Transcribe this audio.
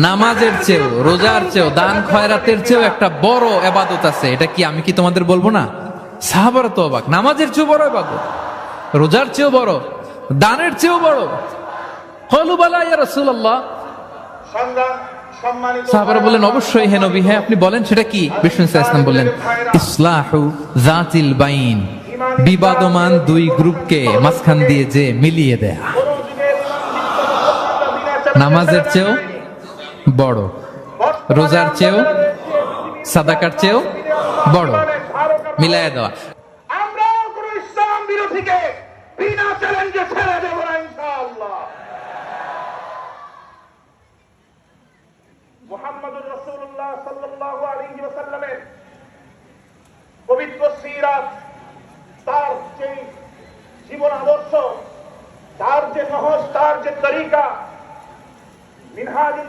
নামাজের চেয়েও, রোজার চেয়েও, দান খয়রাতের চেয়েও একটা বড় ইবাদত আছে। এটা কি আমি কি তোমাদের বলবো না? সাহাবারা তো অবাক, নামাজের চেয়েও বড় ইবাদত, রোজার চেয়েও বড়, দানের চেয়েও বড়। ক্বালু বালা ইয়া রাসূলুল্লাহ। সাহাবারা বললেন অবশ্যই হে নবী, হ্যাঁ আপনি বলেন সেটা কি? বিষ্ণু সাল্লাল্লাহু আলাইহি ওয়াসাল্লাম বললেন ইসলাহু যাতিল বাইন, বিবাদমান দুই গ্রুপকে মাঝখান দিয়ে যে মিলিয়ে দেয়া। নামাজের চেয়েও বড়, রোজার চেয়েও, সাদাকার চেয়েও বড়, মিলাইয়া দেওয়া। আমরা কোন ইসলাম বিরোধীকে বিনা চ্যালেঞ্জে ছেড়ে দেব না ইনশাআল্লাহ। মুহাম্মদুর রাসূলুল্লাহ সাল্লাল্লাহু আলাইহি ওয়াসাল্লামের পবিত্র সিরাত, তার যে জীবন আদর্শ, তার যে নহজ, তার যে তরিকা, মিনহাজুন